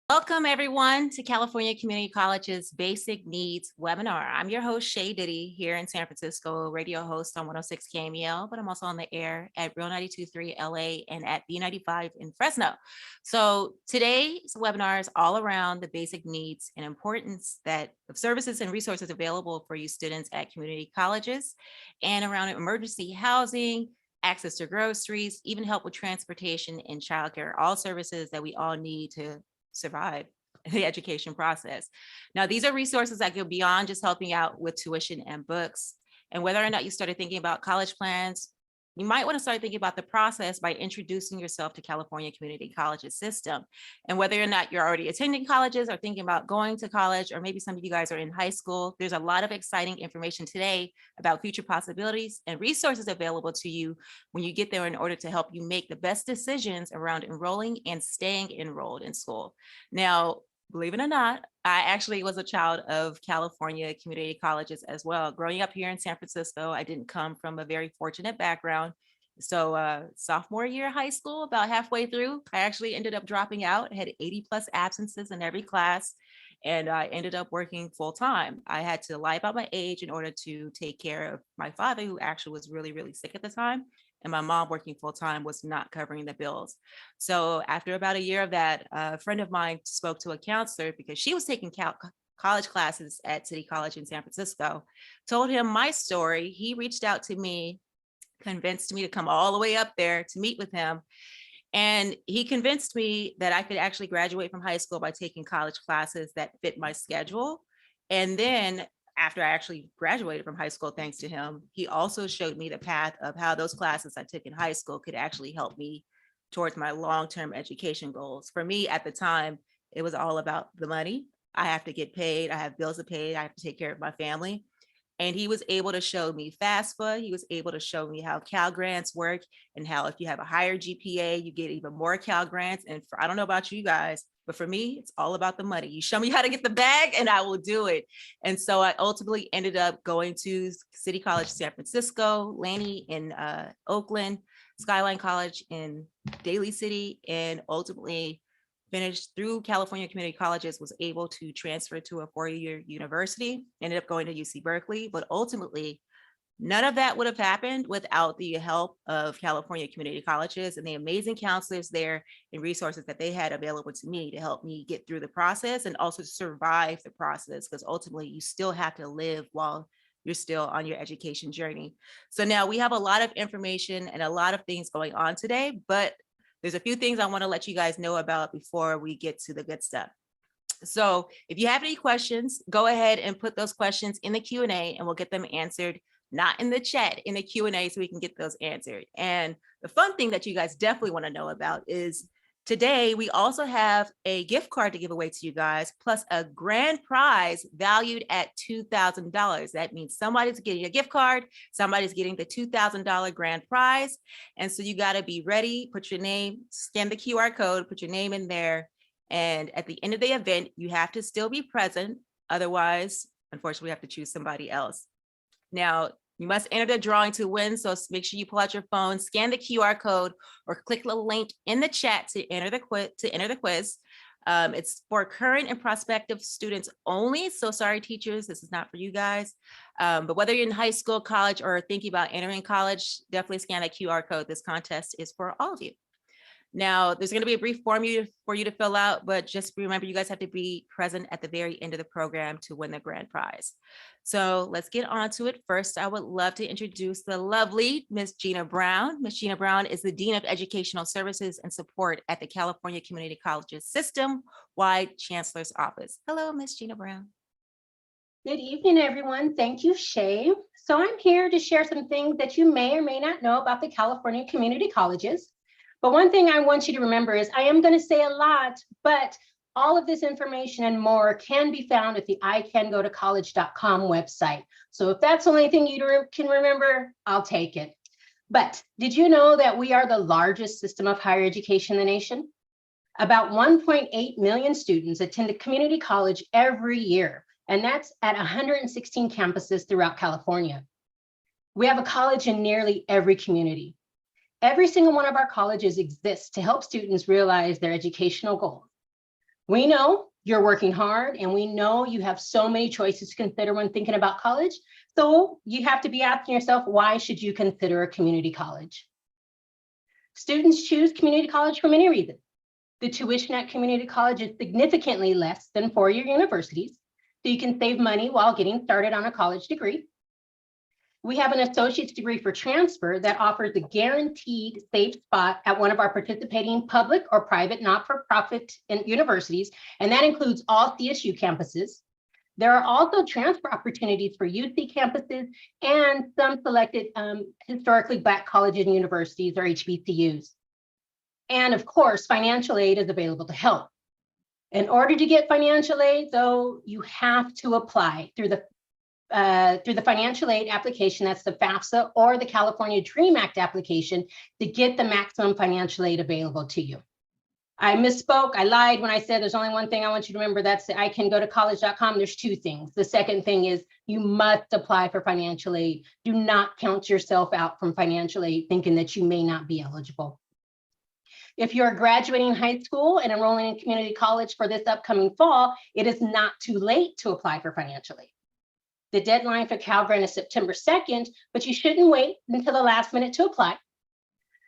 Welcome everyone to California Community College's Basic Needs webinar. I'm your host, Shay Diddy, here in San Francisco, radio host on 106 KMEL, but I'm also on the air at Real 92.3 LA and at B95 in Fresno. So today's webinar is all around the basic needs and importance of services and resources available for you students at community colleges, and around emergency housing, access to groceries, even help with transportation and childcare, all services that we all need to survive the education process. Now, these are resources that go beyond just helping out with tuition and books. And whether or not you started thinking about college plans, you might want to start thinking about the process by introducing yourself to California Community College's system. And whether or not you're already attending colleges or thinking about going to college, or maybe some of you guys are in high school, there's a lot of exciting information today about future possibilities and resources available to you when you get there in order to help you make the best decisions around enrolling and staying enrolled in school. Now, believe it or not, I actually was a child of California community colleges as well. Growing up here in San Francisco, I didn't come from a very fortunate background. So sophomore year of high school, about halfway through, I actually ended up dropping out, had 80 plus absences in every class, and I ended up working full time. I had to lie about my age in order to take care of my father, who actually was really, really sick at the time. And my mom, working full time, was not covering the bills. So after about a year of that, a friend of mine spoke to a counselor because she was taking college classes at City College in San Francisco, told him my story. He reached out to me, convinced me to come all the way up there to meet with him. And he convinced me that I could actually graduate from high school by taking college classes that fit my schedule. And then after I actually graduated from high school, thanks to him, he also showed me the path of how those classes I took in high school could actually help me towards my long-term education goals. For me at the time, it was all about the money. I have to get paid. I have bills to pay. I have to take care of my family. And he was able to show me FAFSA. He was able to show me how Cal grants work and how if you have a higher GPA, you get even more Cal grants. And I don't know about you guys, but for me, it's all about the money. You show me how to get the bag and I will do it. And so I ultimately ended up going to City College San Francisco, Laney in Oakland, Skyline College in Daly City, and ultimately finished through California Community Colleges, was able to transfer to a four-year university, ended up going to UC Berkeley, but ultimately none of that would have happened without the help of California Community Colleges and the amazing counselors there and resources that they had available to me to help me get through the process and also survive the process, because ultimately you still have to live while you're still on your education journey. So now we have a lot of information and a lot of things going on today, but there's a few things I want to let you guys know about before we get to the good stuff. So if you have any questions, go ahead and put those questions in the Q&A and we'll get them answered, not in the chat, in the Q&A, so we can get those answered. And the fun thing that you guys definitely want to know about is today we also have a gift card to give away to you guys, plus a grand prize valued at $2,000. That means somebody's getting a gift card, somebody's getting the $2,000 grand prize. And so you got to be ready, put your name, scan the QR code, put your name in there. And at the end of the event, you have to still be present. Otherwise, unfortunately, we have to choose somebody else. Now, you must enter the drawing to win, so make sure you pull out your phone, scan the QR code, or click the link in the chat to enter the quiz. It's for current and prospective students only, so sorry teachers, this is not for you guys. But whether you're in high school, college, or thinking about entering college, definitely scan that QR code. This contest is for all of you. Now, there's going to be a brief form for you to fill out, but just remember, you guys have to be present at the very end of the program to win the grand prize. So let's get on to it. First, I would love to introduce the lovely Miss Gina Brown. Miss Gina Brown is the Dean of Educational Services and Support at the California Community Colleges System-wide Chancellor's Office. Hello, Miss Gina Brown. Good evening, everyone. Thank you, Shay. So I'm here to share some things that you may or may not know about the California Community Colleges. But one thing I want you to remember is I am going to say a lot, but all of this information and more can be found at the icangotocollege.com website. So if that's the only thing you can remember, I'll take it. But did you know that we are the largest system of higher education in the nation? About 1.8 million students attend a community college every year, and that's at 116 campuses throughout California. We have a college in nearly every community. Every single one of our colleges exists to help students realize their educational goals. We know you're working hard, and we know you have so many choices to consider when thinking about college. So you have to be asking yourself, why should you consider a community college? Students choose community college for many reasons. The tuition at community college is significantly less than four-year universities, so you can save money while getting started on a college degree. We have an associate's degree for transfer that offers a guaranteed safe spot at one of our participating public or private not-for-profit universities, and that includes all CSU campuses. There are also transfer opportunities for UC campuses and some selected historically Black colleges and universities, or HBCUs. And of course, financial aid is available to help. In order to get financial aid, though, you have to apply through the financial aid application, that's the FAFSA or the California DREAM Act application, to get the maximum financial aid available to you. I misspoke, I lied when I said there's only one thing I want you to remember, that's I can go to college.com. There's two things. The second thing is you must apply for financial aid. Do not count yourself out from financial aid thinking that you may not be eligible. If you're graduating high school and enrolling in community college for this upcoming fall, it is not too late to apply for financial aid. The deadline for Cal Grant is September 2nd, but you shouldn't wait until the last minute to apply.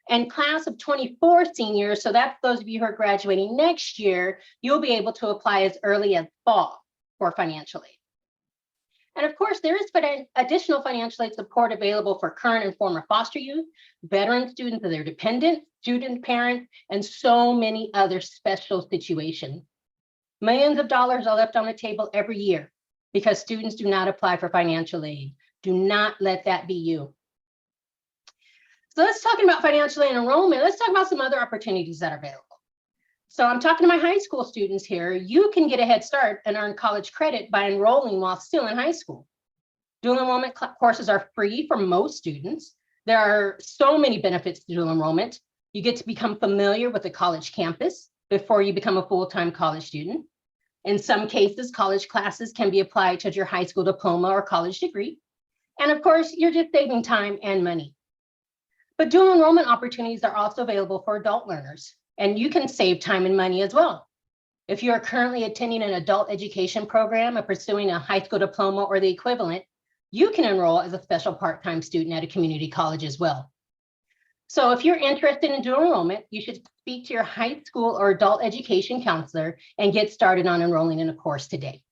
And class of 24 seniors, so that's those of you who are graduating next year, you'll be able to apply as early as fall for financial aid. And of course, there is additional financial aid support available for current and former foster youth, veteran students and their dependents, student parents, and so many other special situations. Millions of dollars are left on the table every year because students do not apply for financial aid. Do not let that be you. So let's talk about financial aid enrollment. Let's talk about some other opportunities that are available. So I'm talking to my high school students here. You can get a head start and earn college credit by enrolling while still in high school. Dual enrollment courses are free for most students. There are so many benefits to dual enrollment. You get to become familiar with the college campus before you become a full-time college student. In some cases, college classes can be applied to your high school diploma or college degree. And of course, you're just saving time and money. But dual enrollment opportunities are also available for adult learners, and you can save time and money as well. If you are currently attending an adult education program or pursuing a high school diploma or the equivalent, you can enroll as a special part-time student at a community college as well. So if you're interested in dual enrollment, you should speak to your high school or adult education counselor and get started on enrolling in a course today.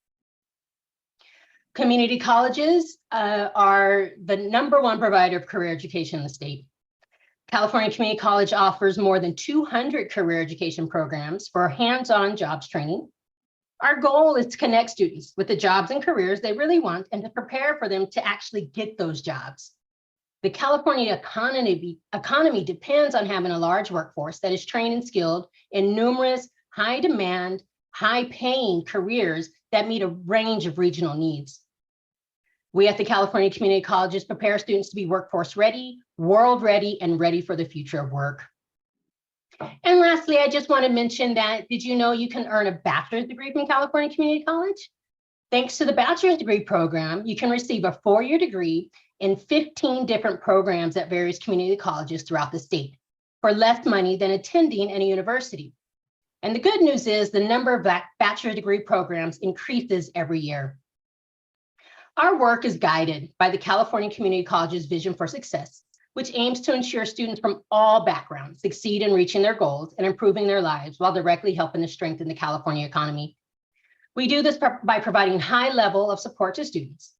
Community colleges are the #1 provider of career education in the state. California Community College offers more than 200 career education programs for hands-on jobs training. Our goal is to connect students with the jobs and careers they really want and to prepare for them to actually get those jobs. The California economy depends on having a large workforce that is trained and skilled in numerous high-demand, high-paying careers that meet a range of regional needs. We at the California Community Colleges prepare students to be workforce ready, world ready, and ready for the future of work. And lastly, I just want to mention that, did you know you can earn a bachelor's degree from California Community College? Thanks to the bachelor's degree program, you can receive a 4-year degree in 15 different programs at various community colleges throughout the state for less money than attending any university. And the good news is the number of bachelor's degree programs increases every year. Our work is guided by the California Community College's Vision for Success, which aims to ensure students from all backgrounds succeed in reaching their goals and improving their lives while directly helping to strengthen the California economy. We do this by providing high level of support to students.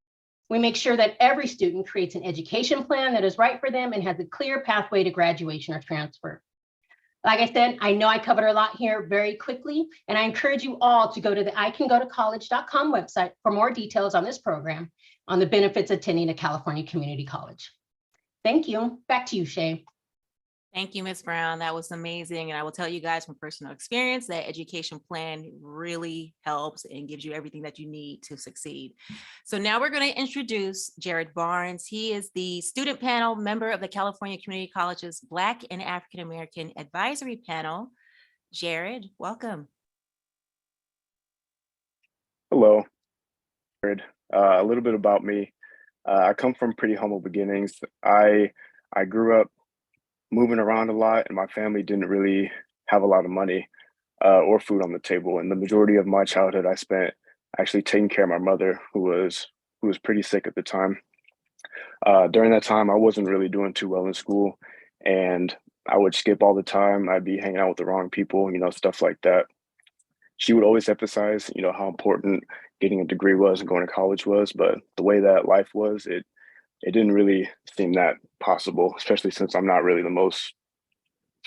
We make sure that every student creates an education plan that is right for them and has a clear pathway to graduation or transfer. Like I said, I know I covered a lot here very quickly, and I encourage you all to go to the icangotocollege.com website for more details on this program, on the benefits of attending a California community college. Thank you. Back to you, Shay. Thank you, Ms. Brown. That was amazing. And I will tell you guys from personal experience that education plan really helps and gives you everything that you need to succeed. So now we're going to introduce Jared Barnes. He is the student panel member of the California Community College's Black and African American Advisory Panel. Jared, welcome. Hello, Jared. A little bit about me. I come from pretty humble beginnings. I grew up moving around a lot, and my family didn't really have a lot of money. or food on the table. And the majority of my childhood I spent actually taking care of my mother, who was pretty sick at the time. During that time, I wasn't really doing too well in school, and I would skip all the time. I'd be hanging out with the wrong people, stuff like that. She would always emphasize, how important getting a degree was and going to college was, but the way that life was, it didn't really seem that possible, especially since I'm not really the most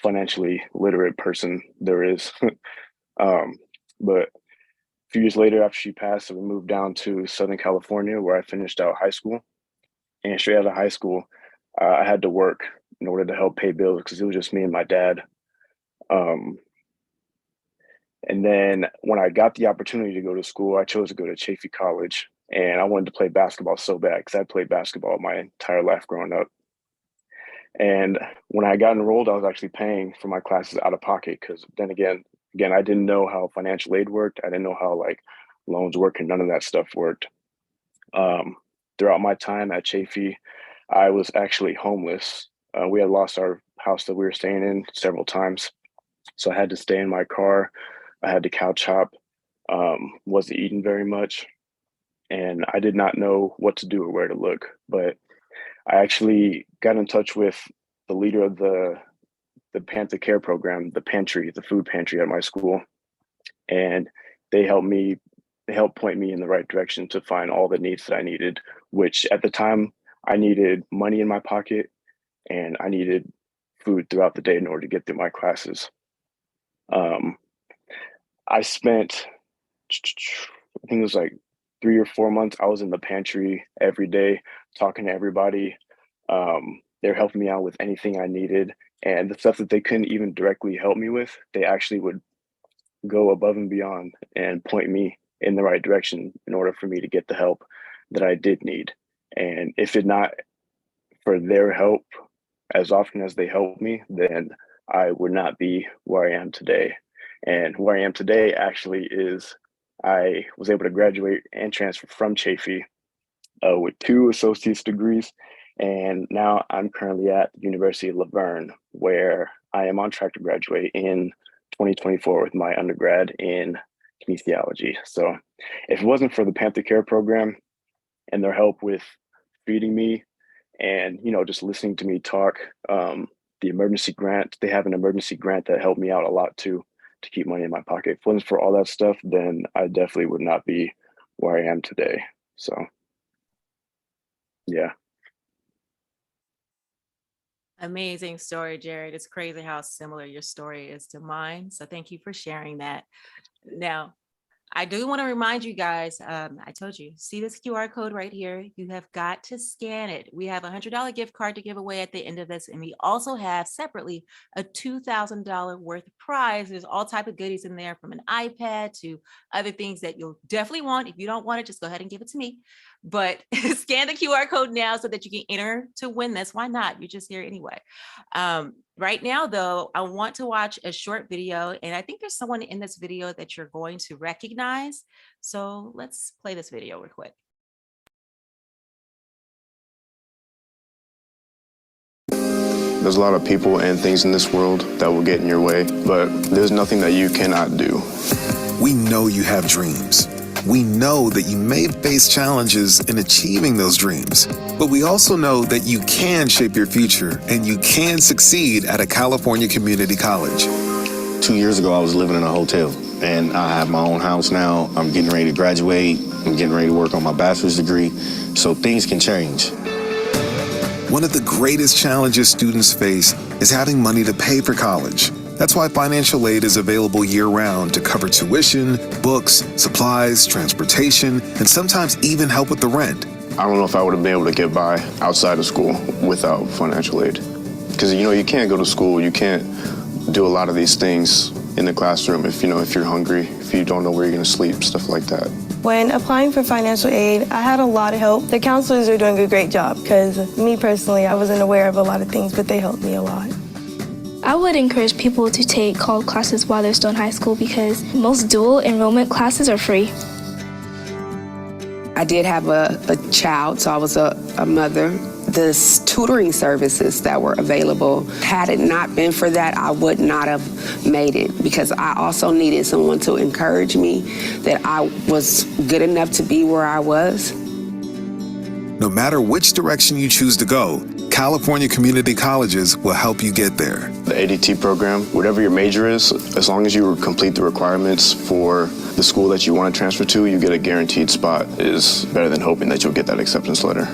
financially literate person there is. But a few years later, after she passed, we moved down to Southern California, where I finished out high school. And straight out of high school, I had to work in order to help pay bills because it was just me and my dad. Um, and then when I got the opportunity to go to school, I chose to go to Chaffey College, and I wanted to play basketball so bad because I played basketball my entire life growing up. And when I got enrolled, I was actually paying for my classes out of pocket because then again, I didn't know how financial aid worked. I didn't know how like loans work, and none of that stuff worked. Throughout my time at Chaffey, I was actually homeless. We had lost our house that we were staying in several times, so I had to stay in my car. I had to couch hop. Wasn't eating very much, and I did not know what to do or where to look. But I actually got in touch with the leader of the Panther Care program, the food pantry at my school, and they helped point me in the right direction to find all the needs that I needed, which at the time I needed money in my pocket and I needed food throughout the day in order to get through my classes. I spent, I think it was like 3 or 4 months, I was in the pantry every day talking to everybody. They're helping me out with anything I needed. And the stuff that they couldn't even directly help me with, they actually would go above and beyond and point me in the right direction in order for me to get the help that I did need. And if it not for their help as often as they helped me, then I would not be where I am today. And where I am today actually is I was able to graduate and transfer from Chaffey with 2 associate's degrees. And now I'm currently at the University of Laverne, where I am on track to graduate in 2024 with my undergrad in kinesiology. So if it wasn't for the Panther Care program and their help with feeding me and, just listening to me talk, the emergency grant, they have an emergency grant that helped me out a lot too, to keep money in my pocket. If it wasn't for all that stuff, then I definitely would not be where I am today. So, yeah. Amazing story, Jared. It's crazy how similar your story is to mine. So thank you for sharing that. Now, I do want to remind you guys, I told you, see this QR code right here. You have got to scan it. We have a $100 gift card to give away at the end of this. And we also have separately a $2,000 worth of prize. There's all type of goodies in there, from an iPad to other things that you'll definitely want. If you don't want it, just go ahead and give it to me. But scan the QR code now so that you can enter to win this. Why not? You're just here anyway. Right now, though, I want to watch a short video, and I think there's someone in this video that you're going to recognize. So let's play this video real quick. There's a lot of people and things in this world that will get in your way, but there's nothing that you cannot do. We know you have dreams. We know that you may face challenges in achieving those dreams, but we also know that you can shape your future and you can succeed at a California community college. 2 years ago, I was living in a hotel, and I have my own house now. I'm getting ready to graduate. I'm getting ready to work on my bachelor's degree, so things can change. One of the greatest challenges students face is having money to pay for college. That's why financial aid is available year-round to cover tuition, books, supplies, transportation, and sometimes even help with the rent. I don't know if I would have been able to get by outside of school without financial aid. Because, you can't go to school, you can't do a lot of these things in the classroom if you're hungry, if you don't know where you're going to sleep, stuff like that. When applying for financial aid, I had a lot of help. The counselors are doing a great job because me personally, I wasn't aware of a lot of things, but they helped me a lot. I would encourage people to take college classes while they're still in high school because most dual enrollment classes are free. I did have a child, so I was a mother, the tutoring services that were available. Had it not been for that, I would not have made it, because I also needed someone to encourage me that I was good enough to be where I was. No matter which direction you choose to go, California community colleges will help you get there. The ADT program, whatever your major is, as long as you complete the requirements for the school that you want to transfer to, you get a guaranteed spot. Is better than hoping that you'll get that acceptance letter.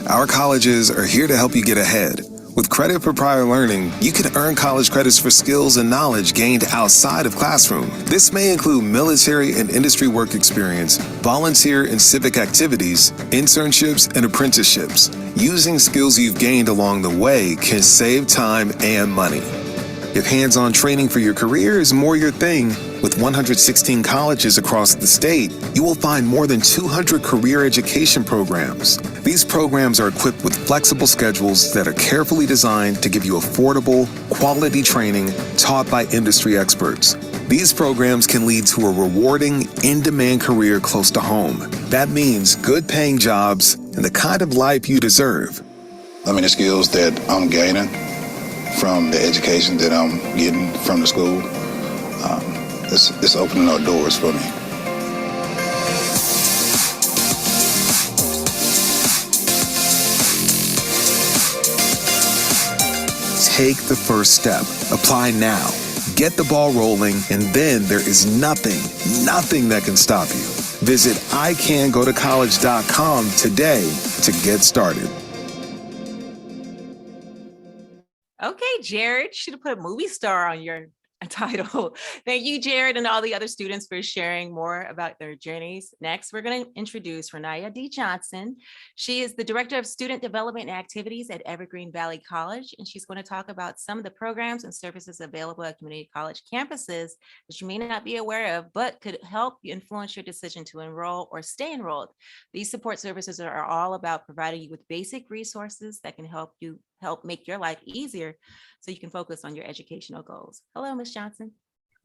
Our colleges are here to help you get ahead. With credit for prior learning, you can earn college credits for skills and knowledge gained outside of classroom. This may include military and industry work experience, volunteer and civic activities, internships, and apprenticeships. Using skills you've gained along the way can save time and money. If hands-on training for your career is more your thing, with 116 colleges across the state, you will find more than 200 career education programs. These programs are equipped with flexible schedules that are carefully designed to give you affordable, quality training taught by industry experts. These programs can lead to a rewarding, in-demand career close to home. That means good paying jobs and the kind of life you deserve. The skills that I'm gaining from the education that I'm getting from the school, it's opening up doors for me. Take the first step. Apply now. Get the ball rolling, and then there is nothing that can stop you. Visit icangotocollege.com today to get started. Okay, Jared, should have put a movie star on your title. Thank you, Jared, and all the other students for sharing more about their journeys. Next, we're going to introduce Renaya D. Johnson. She is the Director of Student Development and Activities at Evergreen Valley College, and she's going to talk about some of the programs and services available at community college campuses that you may not be aware of, but could help you influence your decision to enroll or stay enrolled. These support services are all about providing you with basic resources that can help make your life easier so you can focus on your educational goals. Hello, Ms. Johnson.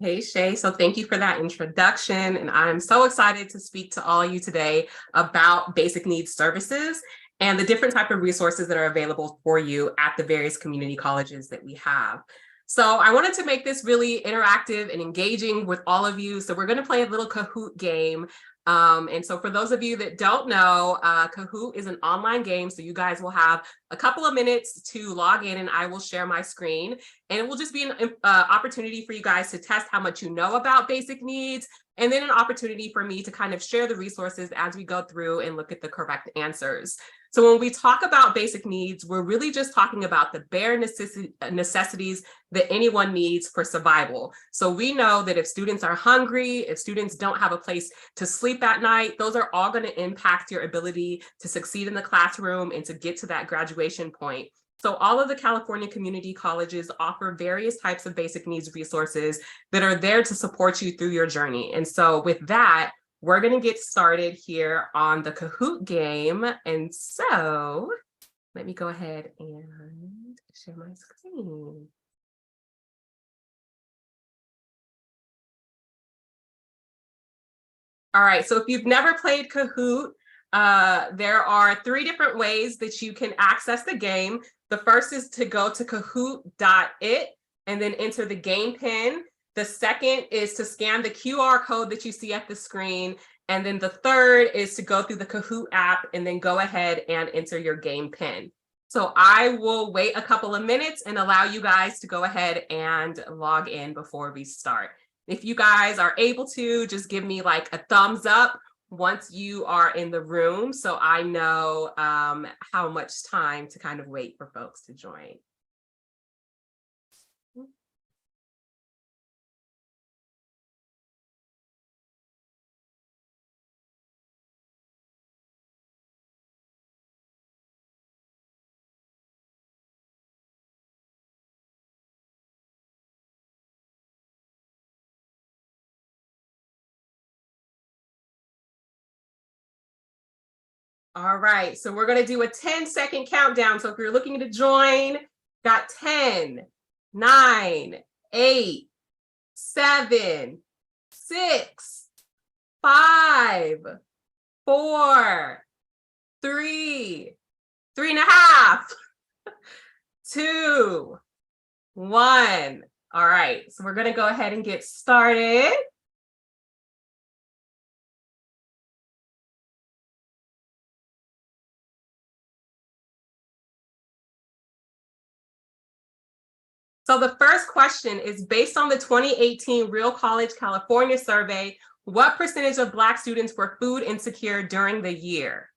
Hey, Shay. So thank you for that introduction. And I'm so excited to speak to all of you today about basic needs services and the different type of resources that are available for you at the various community colleges that we have. So I wanted to make this really interactive and engaging with all of you. So we're going to play a little Kahoot game. And so for those of you that don't know, Kahoot is an online game. So you guys will have a couple of minutes to log in and I will share my screen. And it will just be an opportunity for you guys to test how much you know about basic needs, and then an opportunity for me to kind of share the resources as we go through and look at the correct answers. So when we talk about basic needs, we're really just talking about the bare necessities that anyone needs for survival. So we know that if students are hungry, if students don't have a place to sleep at night, those are all going to impact your ability to succeed in the classroom and to get to that graduation point. So all of the California community colleges offer various types of basic needs resources that are there to support you through your journey. And so with that, we're going to get started here on the Kahoot game. And so let me go ahead and share my screen. All right, so if you've never played Kahoot, there are 3 different ways that you can access the game. The first is to go to kahoot.it and then enter the game pin. The second is to scan the QR code that you see at the screen. And then the third is to go through the Kahoot app and then go ahead and enter your game pin. So I will wait a couple of minutes and allow you guys to go ahead and log in before we start. If you guys are able to, just give me like a thumbs up once you are in the room so I know how much time to kind of wait for folks to join. All right, so we're gonna do a 10-second countdown. So if you're looking to join, got 10, 9, 8, 7, 6, 5, 4, 3, 3.5, 2, 1. All right, so we're gonna go ahead and get started. So the first question is based on the 2018 Real College California survey, what percentage of Black students were food insecure during the year?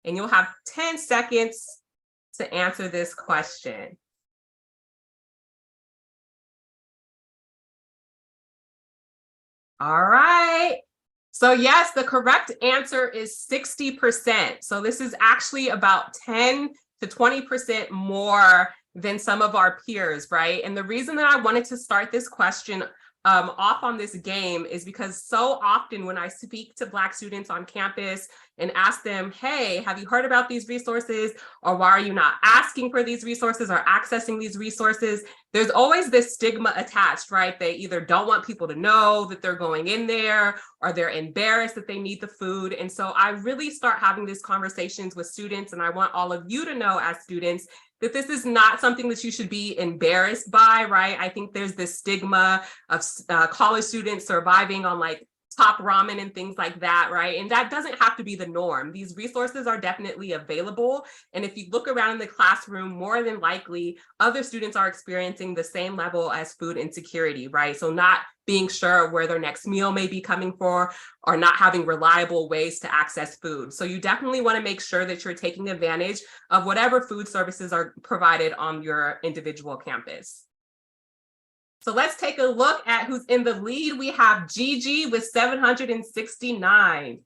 And you'll have 10 seconds to answer this question. All right. So yes, the correct answer is 60%. So this is actually about 10 to 20% more than some of our peers, right? And the reason that I wanted to start this question off on this game is because so often when I speak to Black students on campus and ask them, hey, have you heard about these resources? Or why are you not asking for these resources or accessing these resources? There's always this stigma attached, right? They either don't want people to know that they're going in there, or they're embarrassed that they need the food. And so I really start having these conversations with students, and I want all of you to know as students that this is not something that you should be embarrassed by, right? I think there's this stigma of college students surviving on like top ramen and things like that, right? And that doesn't have to be the norm. These resources are definitely available. And if you look around in the classroom, more than likely, other students are experiencing the same level as food insecurity, right? So not being sure where their next meal may be coming for, or not having reliable ways to access food. So you definitely want to make sure that you're taking advantage of whatever food services are provided on your individual campus. So let's take a look at who's in the lead. We have Gigi with 769.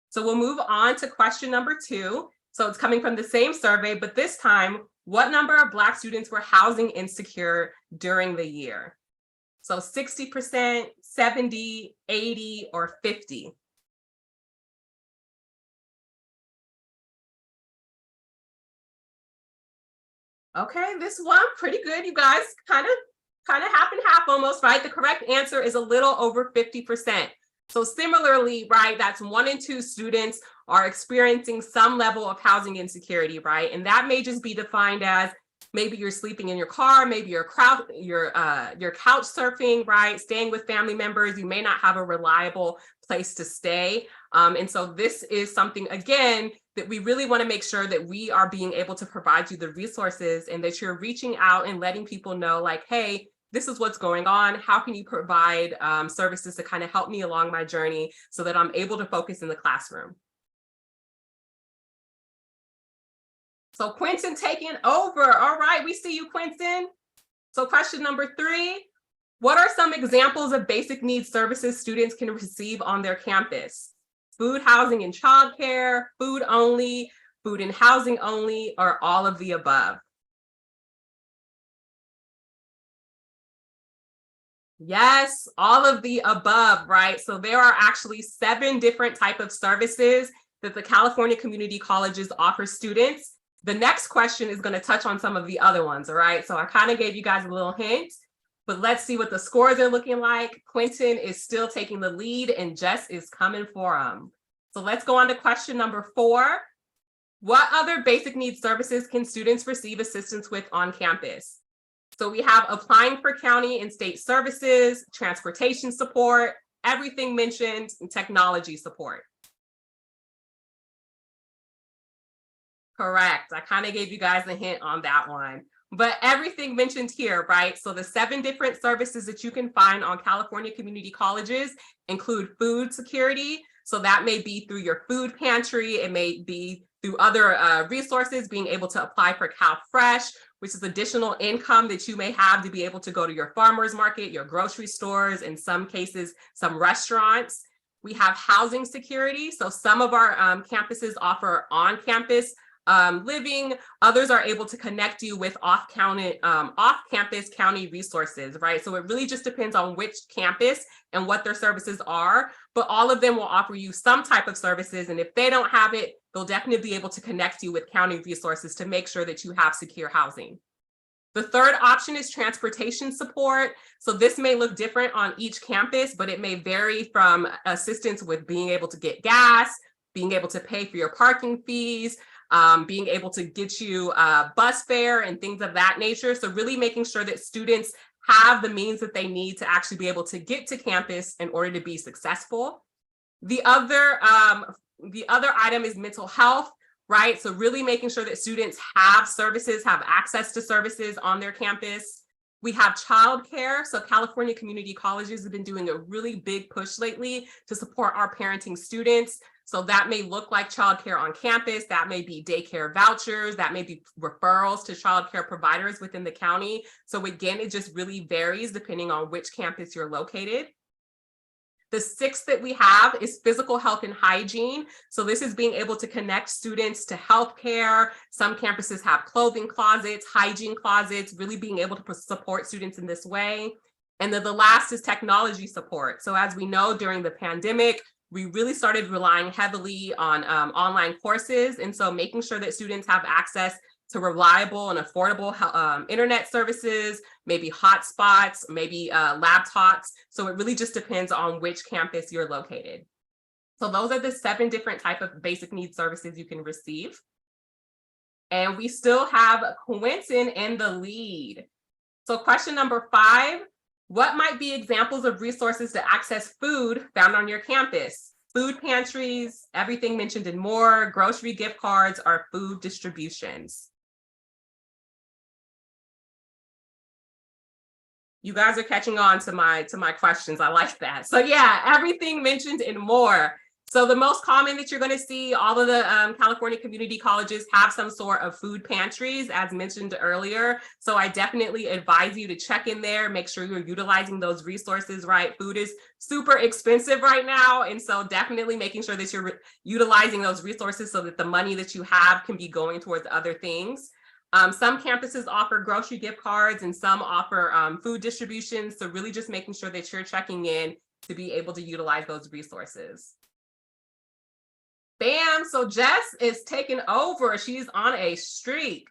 So we'll move on to question number 2. So it's coming from the same survey, but this time, what number of Black students were housing insecure during the year? So 60%, 70, 80, or 50. Okay, this one, pretty good, you guys. Kind of half and half almost, right? The correct answer is a little over 50%. So similarly, right, that's 1 in 2 students are experiencing some level of housing insecurity, right? And that may just be defined as maybe you're sleeping in your car, maybe you're couch surfing, right? Staying with family members. You may not have a reliable place to stay. And so this is something, again, that we really want to make sure that we are being able to provide you the resources, and that you're reaching out and letting people know, like, hey, this is what's going on. How can you provide services to kind of help me along my journey so that I'm able to focus in the classroom? So Quentin taking over. All right, we see you, Quentin. So question number 3, what are some examples of basic needs services students can receive on their campus? Food, housing, and childcare, food only, food and housing only, or all of the above? Yes, all of the above, right? So there are actually 7 different types of services that the California Community Colleges offer students. The next question is going to touch on some of the other ones, all right? So I kind of gave you guys a little hint, but let's see what the scores are looking like. Quentin is still taking the lead, and Jess is coming for him. So let's go on to question number 4. What other basic needs services can students receive assistance with on campus? So we have applying for county and state services, transportation support, everything mentioned, and technology support. Correct. I kind of gave you guys a hint on that one. But everything mentioned here, right? So the 7 different services that you can find on California community colleges include food security. So that may be through your food pantry. It may be through other resources, being able to apply for CalFresh, which is additional income that you may have to be able to go to your farmer's market, your grocery stores, in some cases, some restaurants. We have housing security. So some of our campuses offer on-campus living. Others are able to connect you with off-campus county resources, right? So it really just depends on which campus and what their services are, but all of them will offer you some type of services. And if they don't have it, they'll definitely be able to connect you with county resources to make sure that you have secure housing. The third option is transportation support. So this may look different on each campus, but it may vary from assistance with being able to get gas, being able to pay for your parking fees, being able to get you bus fare and things of that nature. So really making sure that students have the means that they need to actually be able to get to campus in order to be successful. The other item is mental health, right? So really making sure that students have services, have access to services on their campus. We have childcare. So California community colleges have been doing a really big push lately to support our parenting students. So that may look like childcare on campus, that may be daycare vouchers, that may be referrals to childcare providers within the county. So again, it just really varies depending on which campus you're located. The sixth that we have is physical health and hygiene. So this is being able to connect students to healthcare. Some campuses have clothing closets, hygiene closets, really being able to support students in this way. And then the last is technology support. So as we know, during the pandemic, we really started relying heavily on online courses. And so making sure that students have access to reliable and affordable internet services, maybe hotspots, maybe laptops. So it really just depends on which campus you're located. So those are the 7 different types of basic needs services you can receive. And we still have Quentin in the lead. So question number 5, what might be examples of resources to access food found on your campus? Food pantries, everything mentioned and more, grocery gift cards, or food distributions. You guys are catching on to my questions. I like that. So yeah, everything mentioned and more. So the most common that you're going to see, all of the California community colleges have some sort of food pantries, as mentioned earlier. So I definitely advise you to check in there, make sure you're utilizing those resources, right? Food is super expensive right now. And so definitely making sure that you're utilizing those resources so that the money that you have can be going towards other things. Some campuses offer grocery gift cards and some offer food distributions. So really just making sure that you're checking in to be able to utilize those resources. Bam, so Jess is taking over. She's on a streak.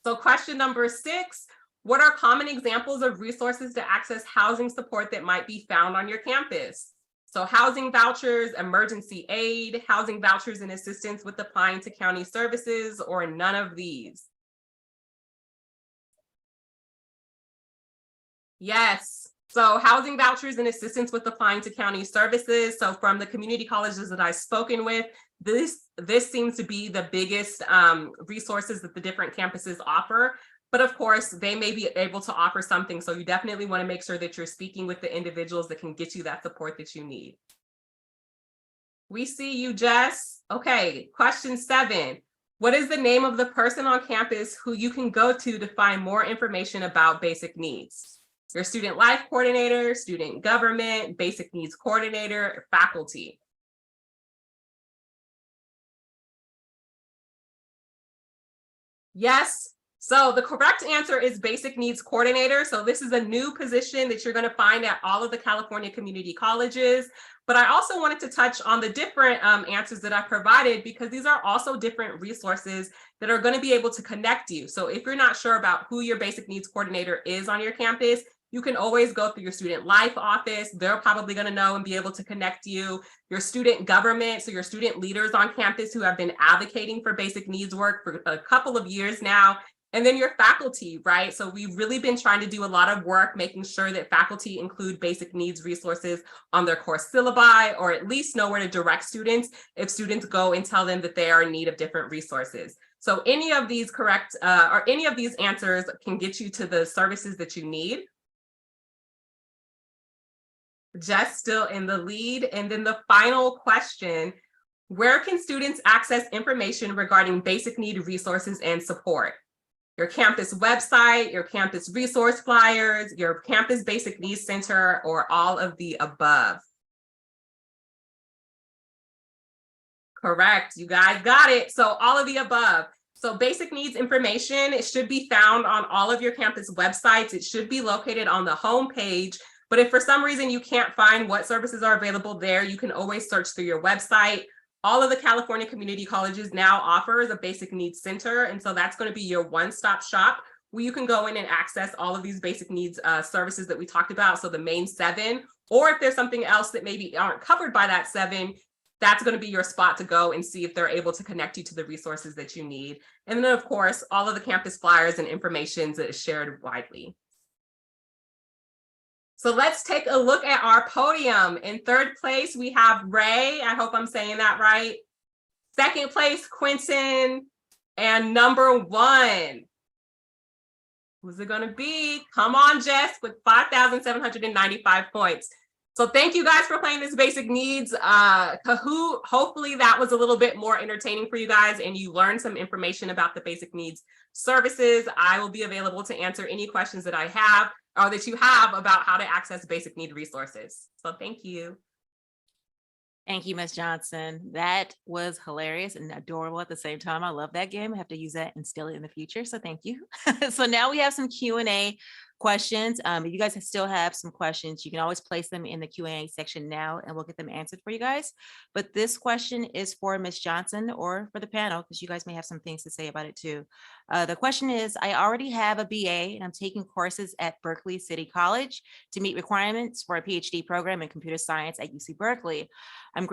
So question number 6, what are common examples of resources to access housing support that might be found on your campus? So housing vouchers, emergency aid, housing vouchers and assistance with applying to county services, or none of these? Yes. So housing vouchers and assistance with applying to county services. So from the community colleges that I've spoken with, this seems to be the biggest resources that the different campuses offer. But of course, they may be able to offer something. So you definitely want to make sure that you're speaking with the individuals that can get you that support that you need. We see you, Jess. Okay, question 7. What is the name of the person on campus who you can go to find more information about basic needs? Your student life coordinator, student government, basic needs coordinator, faculty. Yes. So the correct answer is basic needs coordinator. So this is a new position that you're going to find at all of the California community colleges. But I also wanted to touch on the different answers that I provided, because these are also different resources that are going to be able to connect you. So if you're not sure about who your basic needs coordinator is on your campus, you can always go through your student life office. They're probably going to know and be able to connect you. Your student government, so your student leaders on campus who have been advocating for basic needs work for a couple of years now. And then your faculty, right? So we've really been trying to do a lot of work making sure that faculty include basic needs resources on their course syllabi, or at least know where to direct students if students go and tell them that they are in need of different resources. So any of these correct or any of these answers can get you to the services that you need. Jess still in the lead. And then the final question, where can students access information regarding basic need resources and support? Your campus website, your campus resource flyers, your campus basic needs center, or all of the above? Correct, you guys got it. So all of the above. So basic needs information, it should be found on all of your campus websites. It should be located on the home page. But if for some reason you can't find what services are available there, you can always search through your website. All of the California community colleges now offers a basic needs center. And so that's going to be your one-stop shop where you can go in and access all of these basic needs services that we talked about. So the main 7, or if there's something else that maybe aren't covered by that 7, that's going to be your spot to go and see if they're able to connect you to the resources that you need. And then, of course, all of the campus flyers and information that is shared widely. So let's take a look at our podium. In third place, we have Ray. I hope I'm saying that right. Second place, Quentin. And number one, who's it going to be? Come on, Jess, with 5,795 points. So thank you guys for playing this basic needs Kahoot. Hopefully that was a little bit more entertaining for you guys and you learned some information about the basic needs services. I will be available to answer any questions that I have or that you have about how to access basic need resources. So thank you. Thank you, Ms. Johnson. That was hilarious and adorable at the same time. I love that game. I have to use that and steal it in the future. So thank you. So now we have some Q&A questions. If you guys still have some questions, you can always place them in the Q&A section now and we'll get them answered for you guys. But this question is for Ms. Johnson or for the panel, because you guys may have some things to say about it too. The question is, I already have a BA and I'm taking courses at Berkeley City College to meet requirements for a PhD program in computer science at UC Berkeley. I'm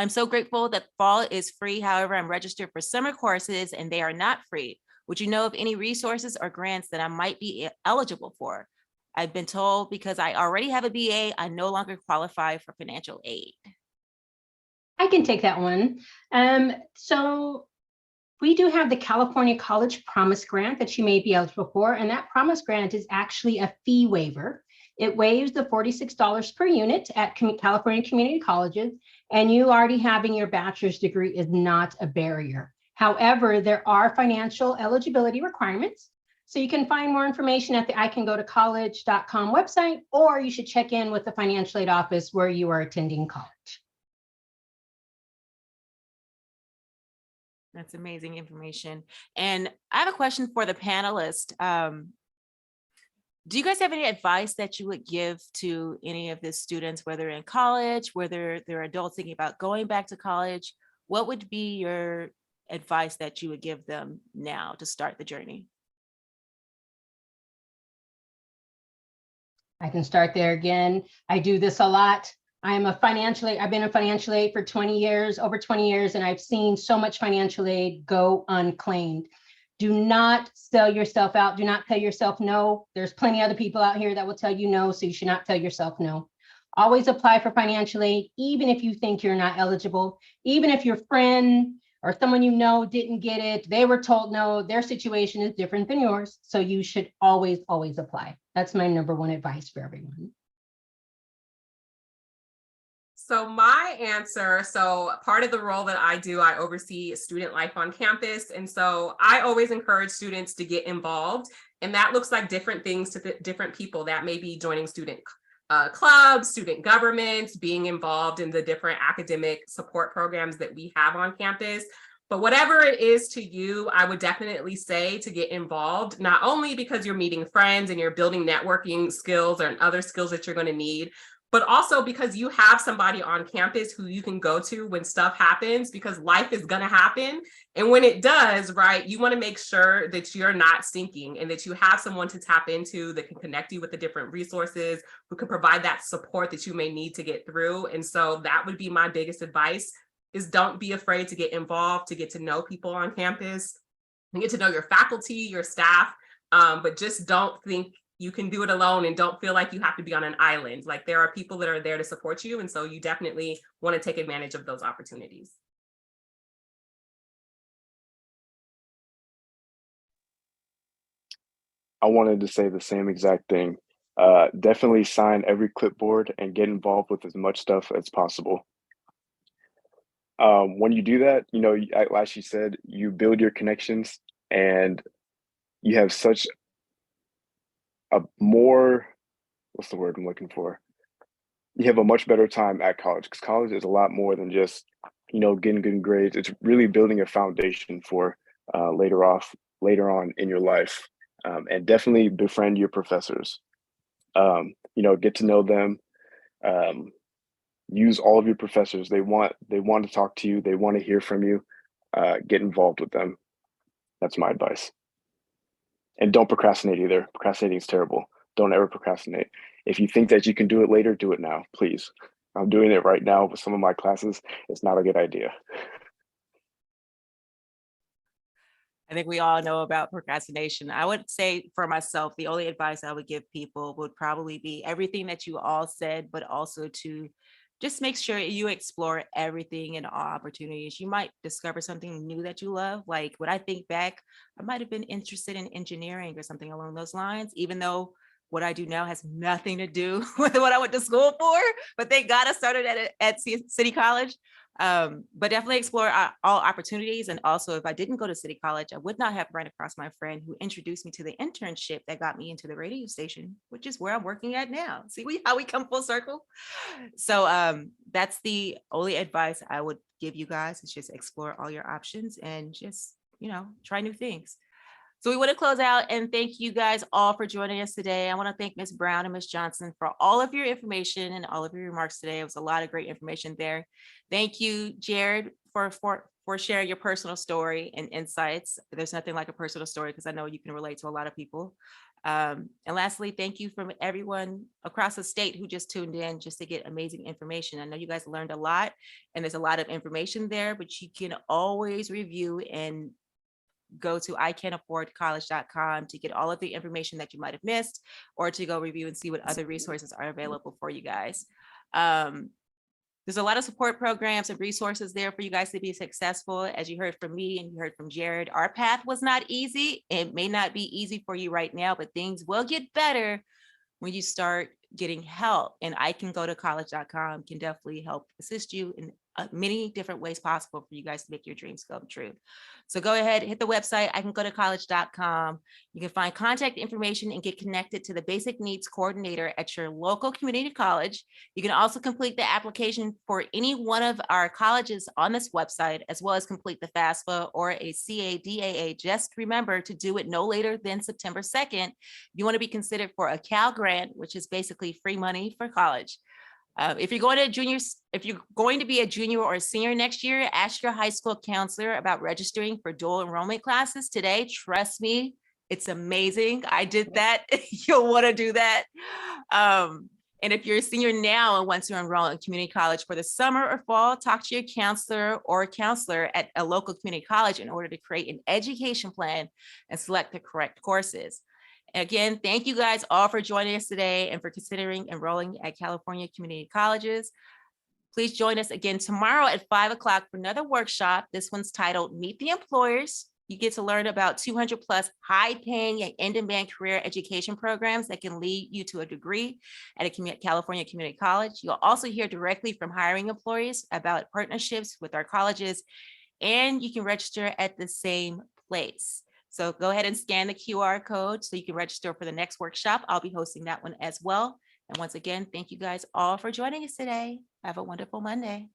so grateful that fall is free. However, I'm registered for summer courses and they are not free. Would you know of any resources or grants that I might be eligible for? I've been told because I already have a BA, I no longer qualify for financial aid. I can take that one. So we do have the California College Promise Grant that you may be eligible for, and that Promise Grant is actually a fee waiver. It waives the $46 per unit at California community colleges, and you already having your bachelor's degree is not a barrier. However, there are financial eligibility requirements. So you can find more information at the icangotocollege.com website, or you should check in with the financial aid office where you are attending college. That's amazing information. And I have a question for the panelists. Do you guys have any advice that you would give to any of the students, whether in college, whether they're adults thinking about going back to college? What would be your advice that you would give them now to start the journey? I can start there again. I do this a lot. I've been a financial aid for 20 years, over 20 years, and I've seen so much financial aid go unclaimed. Do not sell yourself out. Do not tell yourself no. There's plenty of other people out here that will tell you no, so you should not tell yourself no. Always apply for financial aid, even if you think you're not eligible, even if your friend or someone you know didn't get it, they were told no, their situation is different than yours. So you should always, always apply. That's my number one advice for everyone. So my answer, so part of the role that I do, I oversee student life on campus. And so I always encourage students to get involved. And that looks like different things to different people. That may be joining student clubs, student governments, being involved in the different academic support programs that we have on campus. But whatever it is to you, I would definitely say to get involved, not only because you're meeting friends and you're building networking skills or other skills that you're going to need, but also because you have somebody on campus who you can go to when stuff happens, because life is going to happen. And when it does, right, you want to make sure that you're not sinking and that you have someone to tap into that can connect you with the different resources, who can provide that support that you may need to get through. And so that would be my biggest advice, is don't be afraid to get involved, to get to know people on campus, and get to know your faculty, your staff, but just don't think you can do it alone, and don't feel like you have to be on an island. Like, there are people that are there to support you. And so you definitely want to take advantage of those opportunities. I wanted to say the same exact thing. Definitely sign every clipboard and get involved with as much stuff as possible. When you do that, you know, like she said, you build your connections and you have such a more, what's the word I'm looking for? You have a much better time at college, because college is a lot more than just, you know, getting good grades. It's really building a foundation for later on in your life. And definitely befriend your professors. You know, get to know them. Use all of your professors. They want to talk to you. They want to hear from you. Get involved with them. That's my advice. And don't procrastinate either. Procrastinating is terrible. Don't ever procrastinate. If you think that you can do it later, do it now, please. I'm doing it right now with some of my classes. It's not a good idea. I think we all know about procrastination. I would say for myself, the only advice I would give people would probably be everything that you all said, but also to just make sure you explore everything and all opportunities. You might discover something new that you love. Like when I think back, I might have been interested in engineering or something along those lines, even though what I do now has nothing to do with what I went to school for. But thank God I started at City College. But definitely explore all opportunities. And also, if I didn't go to City College, I would not have run across my friend who introduced me to the internship that got me into the radio station, which is where I'm working at now. See how we come full circle. So that's the only advice I would give you guys, is just explore all your options and just, try new things. So we want to close out and thank you guys all for joining us today. I want to thank Ms. Brown and Ms. Johnson for all of your information and all of your remarks today. It was a lot of great information there. Thank you, Jared, for sharing your personal story and insights. There's nothing like a personal story because I know you can relate to a lot of people. And lastly, thank you from everyone across the state who just tuned in just to get amazing information. I know you guys learned a lot and there's a lot of information there, but you can always review and go to ican'taffordcollege.com to get all of the information that you might have missed, or to go review and see what other resources are available for you guys. There's a lot of support programs and resources there for you guys to be successful. As you heard from me and you heard from Jared, our path was not easy. It may not be easy for you right now, but things will get better when you start getting help. And ican'tcollege.com can definitely help assist you in many different ways possible for you guys to make your dreams come true. So go ahead, hit the website, ican'tcollege.com. You can find contact information and get connected to the basic needs coordinator at your local community college. You can also complete the application for any one of our colleges on this website, as well as complete the FAFSA or a CADAA. Just remember to do it no later than September 2nd. You want to be considered for a Cal grant, which is basically free money for college. If you're going to be a junior or a senior next year, ask your high school counselor about registering for dual enrollment classes today. Trust me, it's amazing. I did that. You'll want to do that. And if you're a senior now and want to enroll in community college for the summer or fall, talk to your counselor or counselor at a local community college in order to create an education plan and select the correct courses. Again, thank you guys all for joining us today and for considering enrolling at California community colleges. Please join us again tomorrow at 5 o'clock for another workshop. This one's titled Meet the Employers. You get to learn about 200 plus high paying and in-demand career education programs that can lead you to a degree at a California community college. You'll also hear directly from hiring employees about partnerships with our colleges, and you can register at the same place. So go ahead and scan the QR code so you can register for the next workshop. I'll be hosting that one as well. And once again, thank you guys all for joining us today. Have a wonderful Monday.